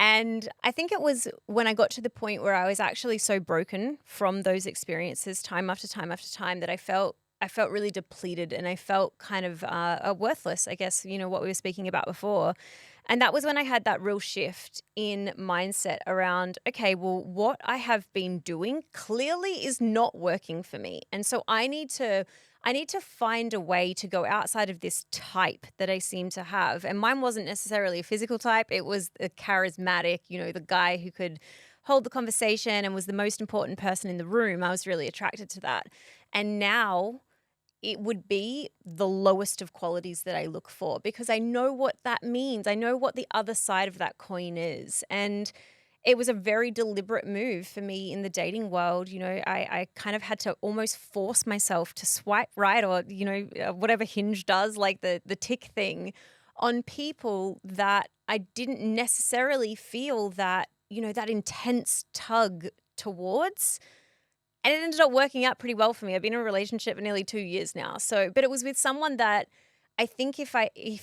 And I think it was when I got to the point where I was actually so broken from those experiences time after time after time that I felt really depleted and I felt kind of worthless, I guess, what we were speaking about before. And that was when I had that real shift in mindset around, okay, well, what I have been doing clearly is not working for me. And so I need to find a way to go outside of this type that I seem to have. And mine wasn't necessarily a physical type. It was a charismatic, the guy who could hold the conversation and was the most important person in the room. I was really attracted to that. And now it would be the lowest of qualities that I look for because I know what that means. I know what the other side of that coin is. And it was a very deliberate move for me in the dating world. I kind of had to almost force myself to swipe right or, whatever Hinge does, like the tick thing on people that I didn't necessarily feel that, that intense tug towards. And it ended up working out pretty well for me. I've been in a relationship for nearly 2 years now. So, but it was with someone that I think if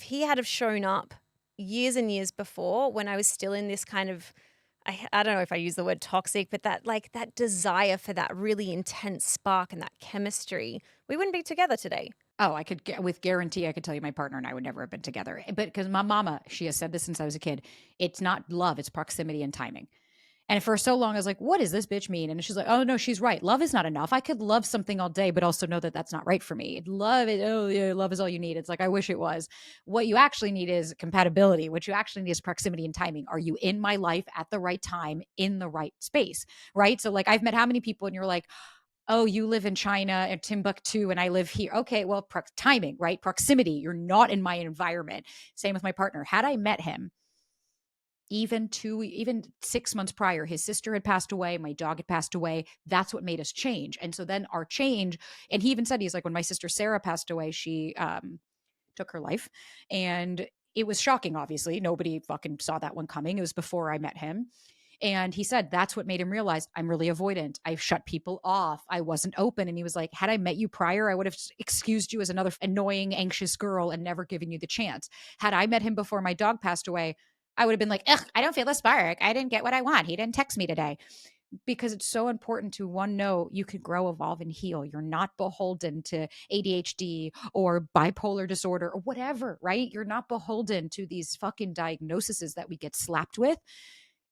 he had have shown up years and years before when I was still in this kind of I don't know if I use the word toxic, but that like that desire for that really intense spark and that chemistry, we wouldn't be together today. Oh, I could with guarantee I could tell you my partner and I would never have been together. But because my mama, she has said this since I was a kid, it's not love, it's proximity and timing. And for so long, I was like, what does this bitch mean? And she's like, oh, no, she's right. Love is not enough. I could love something all day, but also know that that's not right for me. Love it. Oh, yeah, love is all you need. It's like, I wish it was. What you actually need is compatibility. What you actually need is proximity and timing. Are you in my life at the right time, in the right space? Right. So, like, I've met how many people, and you're like, oh, you live in China and Timbuktu and I live here. Okay, well, timing, right? Proximity. You're not in my environment. Same with my partner. Had I met him even 6 months prior, his sister had passed away, my dog had passed away. That's what made us change. And so then our change, and he even said, he's like, when my sister Sarah passed away, she took her life. And it was shocking, obviously. Nobody fucking saw that one coming. It was before I met him. And he said that's what made him realize I'm really avoidant. I've shut people off. I wasn't open. And he was like, had I met you prior, I would have excused you as another annoying, anxious girl and never given you the chance. Had I met him before my dog passed away, I would have been like, ugh, I don't feel the spark. I didn't get what I want. He didn't text me today. Because it's so important to one, know you can grow, evolve, and heal. You're not beholden to ADHD or bipolar disorder or whatever, right? You're not beholden to these fucking diagnoses that we get slapped with.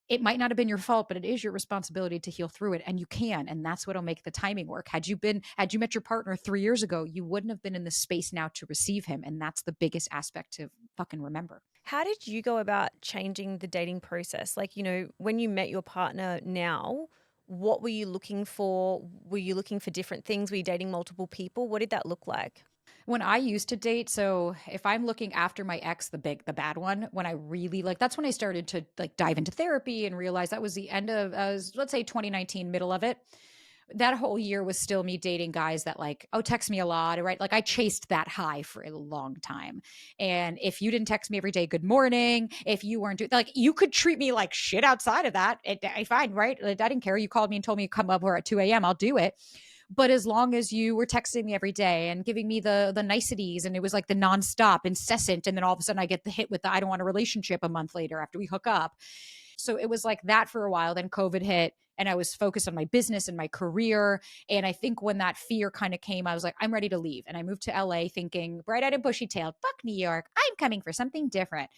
It might not have been your fault, but it is your responsibility to heal through it. And you can. And that's what'll make the timing work. Had you met your partner 3 years ago, you wouldn't have been in the space now to receive him. And that's the biggest aspect to fucking remember. How did you go about changing the dating process? Like, when you met your partner now, what were you looking for? Were you looking for different things? Were you dating multiple people? What did that look like? When I used to date, so if I'm looking after my ex, the bad one, when I really like, that's when I started to like dive into therapy and realize that was the end of, let's say 2019, middle of it. That whole year was still me dating guys that like, oh, text me a lot, right? Like I chased that high for a long time. And if you didn't text me every day, good morning. If you weren't doing like, you could treat me like shit outside of that. I fine, right? I didn't care. You called me and told me to come over at 2 a.m. I'll do it. But as long as you were texting me every day and giving me the niceties, and it was like the nonstop, incessant, and then all of a sudden I get the hit with the I don't want a relationship a month later after we hook up. So it was like that for a while. Then COVID hit and I was focused on my business and my career. And I think when that fear kind of came, I was like, I'm ready to leave. And I moved to LA thinking bright-eyed and bushy-tailed, fuck New York. I'm coming for something different.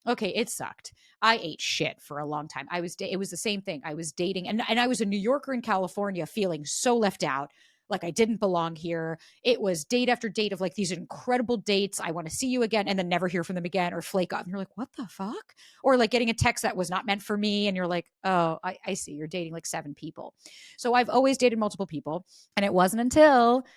Okay, it sucked. I ate shit for a long time. It was the same thing. I was dating and I was a New Yorker in California feeling so left out, like I didn't belong here. It was date after date of like these incredible dates. I want to see you again and then never hear from them again or flake off. And you're like, what the fuck? Or like getting a text that was not meant for me. And you're like, oh, I see. You're dating like 7 people. So I've always dated multiple people. And it wasn't until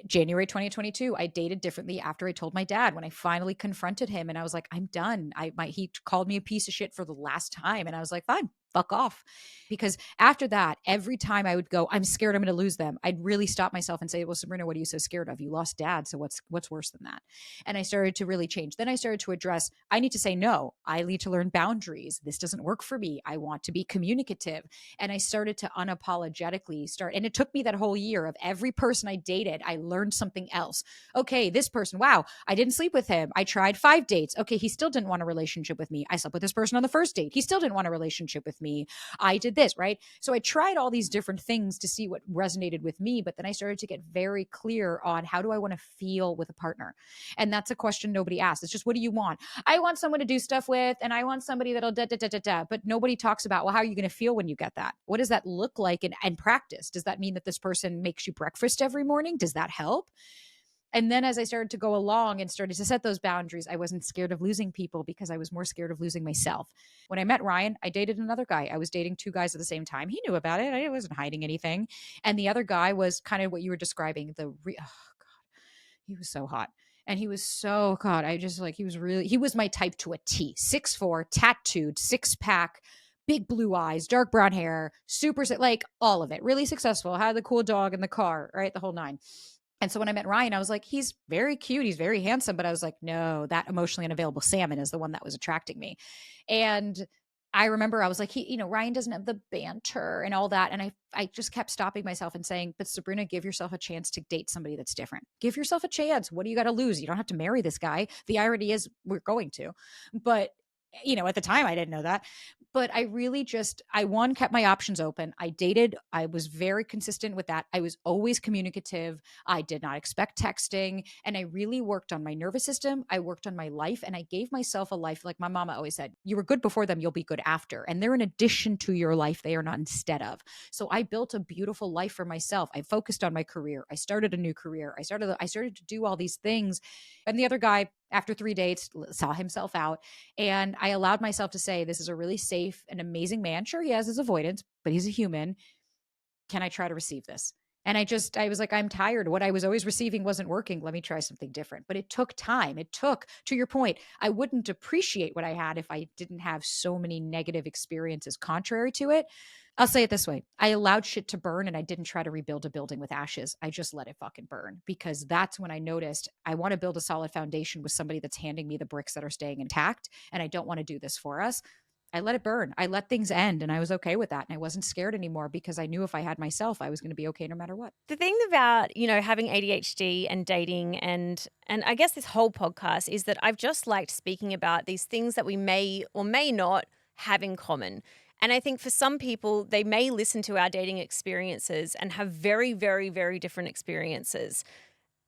January 2022, I dated differently after I told my dad, when I finally confronted him and I was like, I'm done. He called me a piece of shit for the last time. And I was like, fine, fuck off. Because after that, every time I would go, I'm scared I'm going to lose them, I'd really stop myself and say, well, Sabrina, what are you so scared of? You lost dad. So what's worse than that? And I started to really change. Then I started to address, I need to say no. I need to learn boundaries. This doesn't work for me. I want to be communicative. And I started to unapologetically and it took me that whole year of every person I dated, I learned something else. Okay, this person, wow, I didn't sleep with him. I tried 5 dates. Okay, he still didn't want a relationship with me. I slept with this person on the first date. He still didn't want a relationship with me. I did this, right? So I tried all these different things to see what resonated with me, but then I started to get very clear on how do I want to feel with a partner? And that's a question nobody asks. It's just, what do you want? I want someone to do stuff with, and I want somebody that'll da da da da da. But nobody talks about, well, how are you going to feel when you get that? What does that look like in practice? Does that mean that this person makes you breakfast every morning? Does that help? And then as I started to go along and started to set those boundaries, I wasn't scared of losing people because I was more scared of losing myself. When I met Ryan, I dated another guy. I was dating 2 guys at the same time. He knew about it. I wasn't hiding anything. And the other guy was kind of what you were describing. Oh God, he was so hot. And he was so, God, I just like, he was my type to a T. 6'4", tattooed, 6-pack, big blue eyes, dark brown hair, super, like all of it. Really successful. Had the cool dog in the car, right? The whole 9. And so when I met Ryan, I was like, he's very cute. He's very handsome. But I was like, no, that emotionally unavailable salmon is the one that was attracting me. And I remember I was like, Ryan doesn't have the banter and all that. And I just kept stopping myself and saying, but Sabrina, give yourself a chance to date somebody that's different. Give yourself a chance. What do you got to lose? You don't have to marry this guy. The irony is we're going to, but at the time I didn't know that. But I really kept my options open. I dated. I was very consistent with that. I was always communicative. I did not expect texting. And I really worked on my nervous system. I worked on my life, and I gave myself a life. Like my mama always said, you were good before them, you'll be good after. And they're in addition to your life. They are not instead of. So I built a beautiful life for myself. I focused on my career. I started a new career. I started to do all these things. And the other guy, after 3 dates, saw himself out. And I allowed myself to say, this is a really safe and amazing man. Sure, he has his avoidance, but he's a human. Can I try to receive this? And I was like, I'm tired. What I was always receiving wasn't working. Let me try something different. But it took time. It took, to your point, I wouldn't appreciate what I had if I didn't have so many negative experiences contrary to it. I'll say it this way. I allowed shit to burn, and I didn't try to rebuild a building with ashes. I just let it fucking burn, because that's when I noticed I want to build a solid foundation with somebody that's handing me the bricks that are staying intact. And I don't want to do this for us. I let it burn. I let things end, and I was okay with that. And I wasn't scared anymore, because I knew if I had myself, I was going to be okay no matter what. The thing about, having ADHD and dating and I guess this whole podcast is that I've just liked speaking about these things that we may or may not have in common. And I think for some people, they may listen to our dating experiences and have very, very, very different experiences.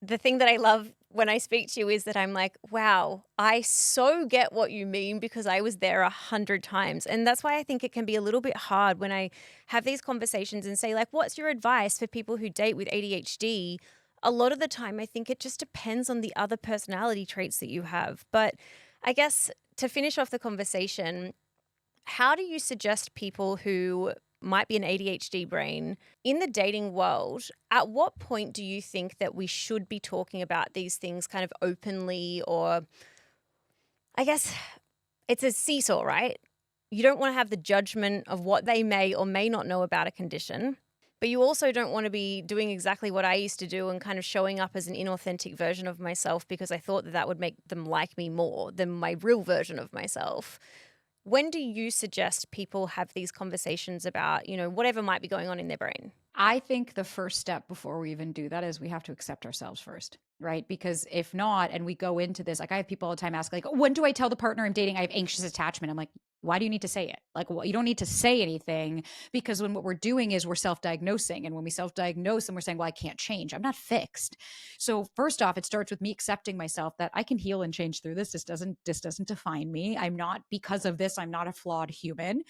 The thing that I love when I speak to you is that I'm like, wow, I so get what you mean, because I was there 100 times. And that's why I think it can be a little bit hard when I have these conversations and say, like, what's your advice for people who date with ADHD? A lot of the time, I think it just depends on the other personality traits that you have. But I guess to finish off the conversation, how do you suggest people who might be an ADHD brain in the dating world, at what point do you think that we should be talking about these things kind of openly? Or I guess it's a seesaw, right? You don't want to have the judgment of what they may or may not know about a condition, but you also don't want to be doing exactly what I used to do and kind of showing up as an inauthentic version of myself because I thought that that would make them like me more than my real version of myself. When do you suggest people have these conversations about, whatever might be going on in their brain? I think the first step before we even do that is we have to accept ourselves first, right? Because if not, and we go into this, like I have people all the time ask, like, when do I tell the partner I'm dating I have anxious attachment? I'm like, why do you need to say it? Like, well, you don't need to say anything, because when what we're doing is we're self-diagnosing. And when we self-diagnose and we're saying, well, I can't change, I'm not fixed. So first off, it starts with me accepting myself that I can heal and change through this. This doesn't define me. I'm not, because of this, I'm not a flawed human.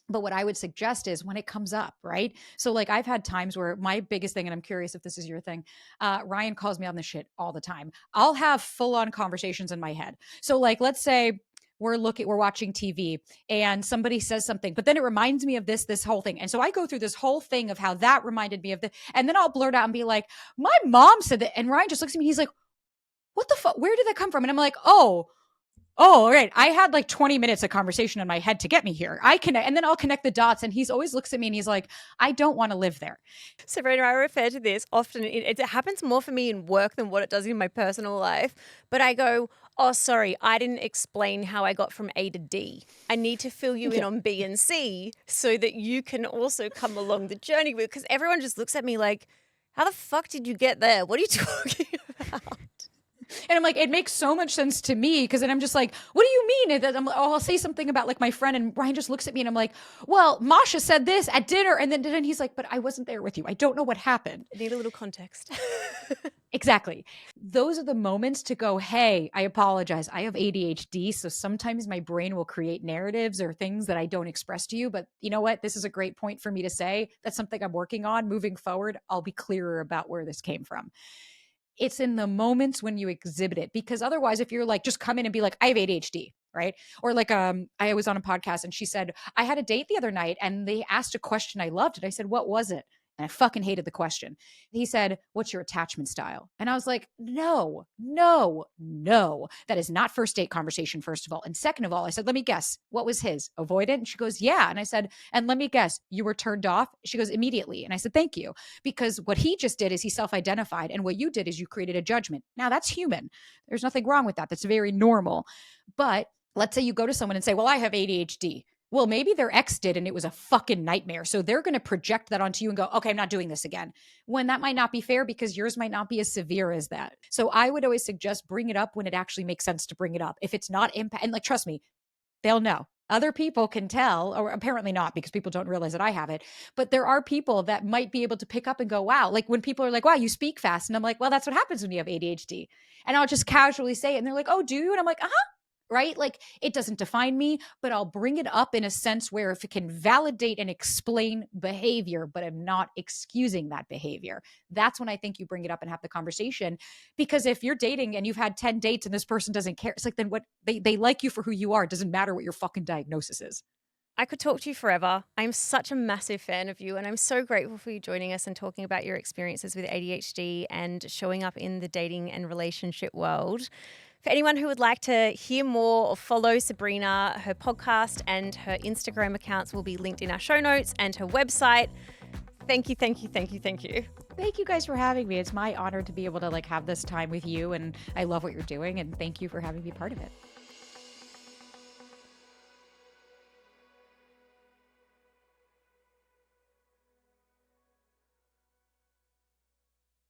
But what I would suggest is when it comes up, right? So like I've had times where my biggest thing, and I'm curious if this is your thing, Ryan calls me on this shit all the time. I'll have full on conversations in my head. So like, let's say we're watching TV and somebody says something, but then it reminds me of this whole thing. And so I go through this whole thing of how that reminded me of the, and then I'll blurt out and be like, my mom said that. And Ryan just looks at me. He's like, what the fuck? Where did that come from? And I'm like, oh, right. I had like 20 minutes of conversation in my head to get me here. And then I'll connect the dots. And he's always looks at me and he's like, I don't want to live there. Sabrina, I refer to this often. It happens more for me in work than what it does in my personal life. But I go, oh, sorry, I didn't explain how I got from A to D. I need to fill you in on B and C so that you can also come along the journey with, because everyone just looks at me like, how the fuck did you get there? What are you talking about? And I'm like, it makes so much sense to me, because then I'm just like, what do you mean? And I'll say something about like my friend, and Ryan just looks at me and I'm like, well, Masha said this at dinner. And then he's like, but I wasn't there with you. I don't know what happened. I need a little context. Exactly. Those are the moments to go, hey, I apologize. I have ADHD. So sometimes my brain will create narratives or things that I don't express to you. But you know what? This is a great point for me to say. That's something I'm working on. Moving forward, I'll be clearer about where this came from. It's in the moments when you exhibit it, because otherwise, if you're like, just come in and be like, I have ADHD, right? Or like, I was on a podcast and she said, I had a date the other night and they asked a question I loved. And I said, what was it? And I fucking hated the question. He said, what's your attachment style? And I was like, no. That is not first date conversation, first of all. And second of all, I said, let me guess. What was his? Avoidant? And she goes, yeah. And I said, and let me guess, you were turned off? She goes, immediately. And I said, thank you. Because what he just did is he self-identified. And what you did is you created a judgment. Now that's human. There's nothing wrong with that. That's very normal. But let's say you go to someone and say, well, I have ADHD. Well, maybe their ex did and it was a fucking nightmare. So they're going to project that onto you and go, okay, I'm not doing this again. When that might not be fair because yours might not be as severe as that. So I would always suggest bring it up when it actually makes sense to bring it up. If it's not impact, and like, trust me, they'll know. Other people can tell, or apparently not because people don't realize that I have it. But there are people that might be able to pick up and go, wow, like when people are like, wow, you speak fast. And I'm like, well, that's what happens when you have ADHD. And I'll just casually say it. And they're like, oh, do you? And I'm like, uh-huh. Right? Like it doesn't define me, but I'll bring it up in a sense where if it can validate and explain behavior, but I'm not excusing that behavior, that's when I think you bring it up and have the conversation. Because if you're dating and you've had 10 dates and this person doesn't care, it's like, then what they like you for who you are. It doesn't matter what your fucking diagnosis is. I could talk to you forever. I'm such a massive fan of you, and I'm so grateful for you joining us and talking about your experiences with ADHD and showing up in the dating and relationship world. For anyone who would like to hear more or follow Sabrina, her podcast and her Instagram accounts will be linked in our show notes, and her website. Thank you, thank you, thank you, thank you. Thank you guys for having me. It's my honor to be able to like have this time with you, and I love what you're doing, and thank you for having me part of it.